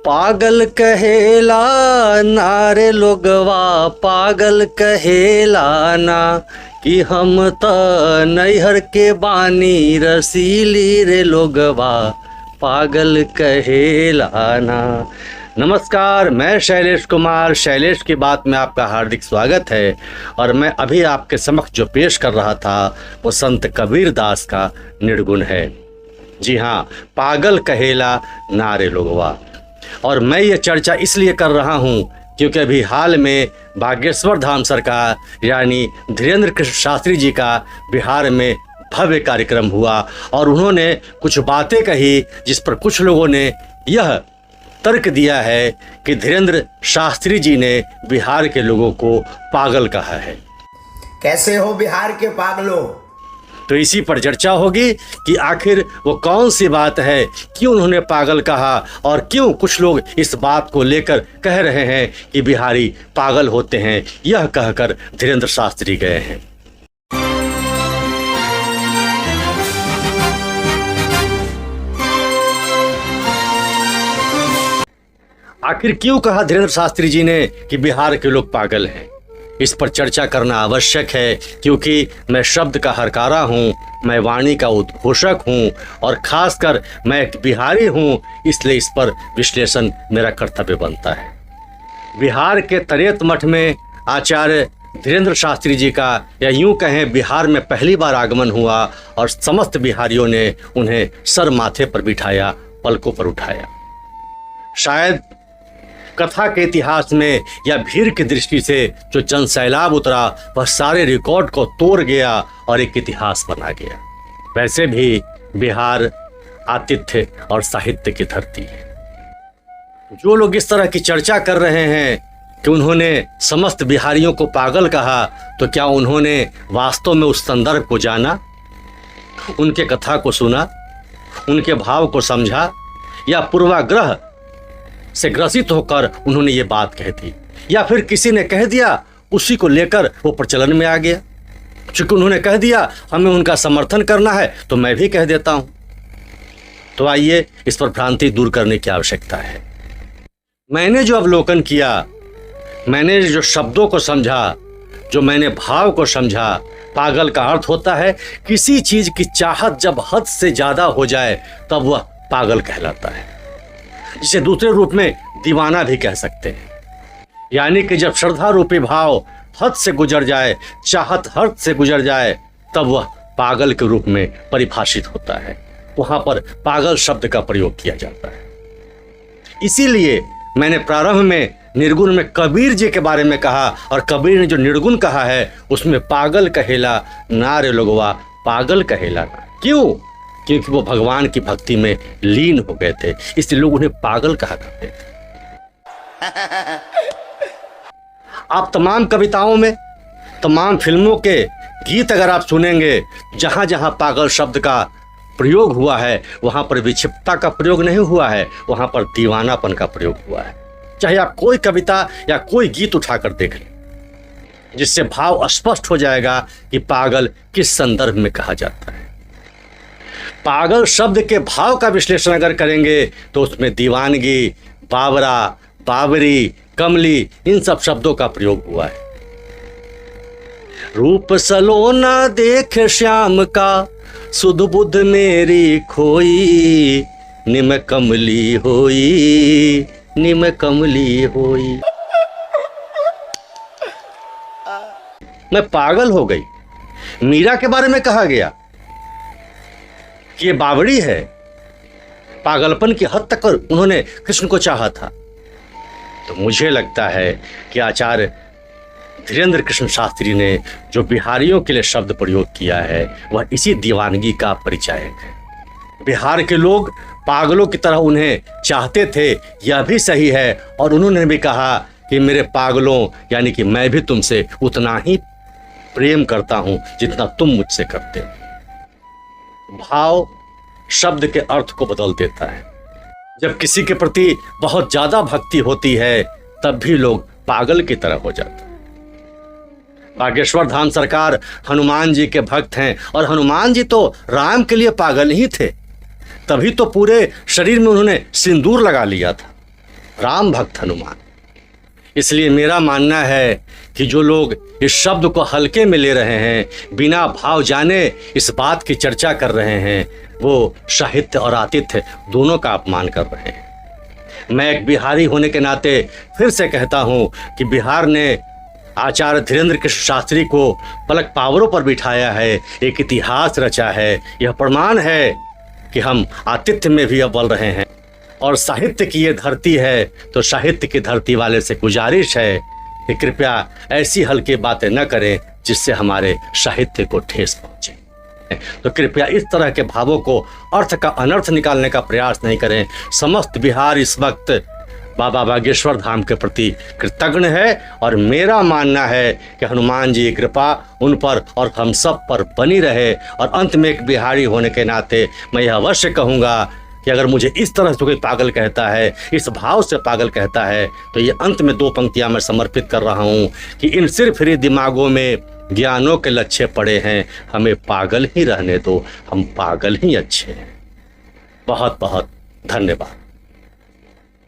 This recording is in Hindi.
पागल कहेला नारे लोगवा, पागल कहेला ना कि हम त नैहर के बानी रसीली रे लोगवा, पागल कहेला ना। नमस्कार, मैं शैलेश कुमार, शैलेश की बात में आपका हार्दिक स्वागत है। और मैं अभी आपके समक्ष जो पेश कर रहा था वो संत कबीर दास का निर्गुण है। जी हाँ, पागल कहेला नारे लोगवा। और मैं ये चर्चा इसलिए कर रहा हूँ क्योंकि अभी हाल में बागेश्वर धाम सरकार यानी धीरेन्द्र कृष्ण शास्त्री जी का बिहार में भव्य कार्यक्रम हुआ और उन्होंने कुछ बातें कही जिस पर कुछ लोगों ने यह तर्क दिया है कि धीरेन्द्र शास्त्री जी ने बिहार के लोगों को पागल कहा है। कैसे हो बिहार के पागलों? तो इसी पर चर्चा होगी कि आखिर वो कौन सी बात है, क्यों उन्होंने पागल कहा और क्यों कुछ लोग इस बात को लेकर कह रहे हैं कि बिहारी पागल होते हैं। यह कहकर धीरेन्द्र शास्त्री गए हैं। आखिर क्यों कहा धीरेन्द्र शास्त्री जी ने कि बिहार के लोग पागल हैं, इस पर चर्चा करना आवश्यक है क्योंकि मैं शब्द का हरकारा हूँ, मैं वाणी का उद्घोषक हूँ और खासकर मैं एक बिहारी हूँ, इसलिए इस पर विश्लेषण मेरा कर्तव्य बनता है। बिहार के तरेत मठ में आचार्य धीरेन्द्र शास्त्री जी का या यूँ कहें बिहार में पहली बार आगमन हुआ और समस्त बिहारियों ने उन्हें सर माथे पर बिठाया, पलकों पर उठाया। शायद कथा के इतिहास में या भीड़ की दृष्टि से जो जनसैलाब उतरा वह सारे रिकॉर्ड को तोड़ गया और एक इतिहास बना गया। वैसे भी बिहार आतिथ्य और साहित्य की धरती है। जो लोग इस तरह की चर्चा कर रहे हैं कि उन्होंने समस्त बिहारियों को पागल कहा, तो क्या उन्होंने वास्तव में उस संदर्भ को जाना, उनके कथा को सुना, उनके भाव को समझा, या पूर्वाग्रह से ग्रसित होकर उन्होंने ये बात कह दी, या फिर किसी ने कह दिया उसी को लेकर वो प्रचलन में आ गया। चूंकि उन्होंने कह दिया हमें उनका समर्थन करना है तो मैं भी कह देता हूं। तो आइए इस पर भ्रांति दूर करने की आवश्यकता है। मैंने जो अवलोकन किया, मैंने जो शब्दों को समझा, जो मैंने भाव को समझा, पागल का अर्थ होता है किसी चीज की चाहत जब हद से ज्यादा हो जाए तब वह पागल कहलाता है, जिसे दूसरे रूप में दीवाना भी कह सकते हैं। यानी कि जब श्रद्धा रूपी भाव हद से गुजर जाए, चाहत हद से गुजर जाए, तब वह पागल के रूप में परिभाषित होता है। वहां पर पागल शब्द का प्रयोग किया जाता है। इसीलिए मैंने प्रारंभ में निर्गुण में कबीर जी के बारे में कहा और कबीर ने जो निर्गुण कहा है उसमें पागल कहेला नारे लोगवा, पागल कहेला। क्यों? क्योंकि वो भगवान की भक्ति में लीन हो गए थे, इसलिए लोग उन्हें पागल कहा करते थे। आप तमाम कविताओं में, तमाम फिल्मों के गीत अगर आप सुनेंगे, जहां जहां पागल शब्द का प्रयोग हुआ है वहां पर विक्षिप्तता का प्रयोग नहीं हुआ है, वहां पर दीवानापन का प्रयोग हुआ है। चाहे आप कोई कविता या कोई गीत उठाकर देख लें, जिससे भाव स्पष्ट हो जाएगा कि पागल किस संदर्भ में कहा जाता है। पागल शब्द के भाव का विश्लेषण अगर करेंगे तो उसमें दीवानगी, बावरा, बावरी, कमली, इन सब शब्दों का प्रयोग हुआ है। रूप सलोना देख श्याम का, सुध बुध मेरी खोई, निम कमली होई, निम कमली होई। मैं पागल हो गई। मीरा के बारे में कहा गया कि ये बावड़ी है, पागलपन की हद तक उन्होंने कृष्ण को चाहा था। तो मुझे लगता है कि आचार्य धीरेन्द्र कृष्ण शास्त्री ने जो बिहारियों के लिए शब्द प्रयोग किया है वह इसी दीवानगी का परिचायक है। बिहार के लोग पागलों की तरह उन्हें चाहते थे, यह भी सही है। और उन्होंने भी कहा कि मेरे पागलों, यानी कि मैं भी तुमसे उतना ही प्रेम करता हूं जितना तुम मुझसे करते हो। भाव शब्द के अर्थ को बदल देता है। जब किसी के प्रति बहुत ज्यादा भक्ति होती है तब भी लोग पागल की तरह हो जाते हैं। बागेश्वर धाम सरकार हनुमान जी के भक्त हैं और हनुमान जी तो राम के लिए पागल ही थे, तभी तो पूरे शरीर में उन्होंने सिंदूर लगा लिया था। राम भक्त हनुमान। इसलिए मेरा मानना है कि जो लोग इस शब्द को हल्के में ले रहे हैं, बिना भाव जाने इस बात की चर्चा कर रहे हैं, वो साहित्य और आतिथ्य दोनों का अपमान कर रहे हैं। मैं एक बिहारी होने के नाते फिर से कहता हूँ कि बिहार ने आचार्य धीरेन्द्र कृष्ण शास्त्री को पलक पावरों पर बिठाया है, एक इतिहास रचा है। यह प्रमाण है कि हम आतिथ्य में भी अव्वल रहे हैं। और साहित्य की ये धरती है, तो साहित्य की धरती वाले से गुजारिश है कि कृपया ऐसी हल्की बातें न करें जिससे हमारे साहित्य को ठेस पहुंचे। तो कृपया इस तरह के भावों को, अर्थ का अनर्थ निकालने का प्रयास नहीं करें। समस्त बिहार इस वक्त बाबा बागेश्वर धाम के प्रति कृतज्ञ है और मेरा मानना है कि हनुमान जी की कृपा उन पर और हम सब पर बनी रहे। और अंत में एक बिहारी होने के नाते मैं यह अवश्य कहूँगा कि अगर मुझे इस तरह से कोई पागल कहता है, इस भाव से पागल कहता है, तो ये अंत में 2 पंक्तियां मैं समर्पित कर रहा हूँ कि इन सिर फिरे दिमागों में ज्ञानों के लच्छे पड़े हैं, हमें पागल ही रहने दो, हम पागल ही अच्छे हैं। बहुत बहुत धन्यवाद।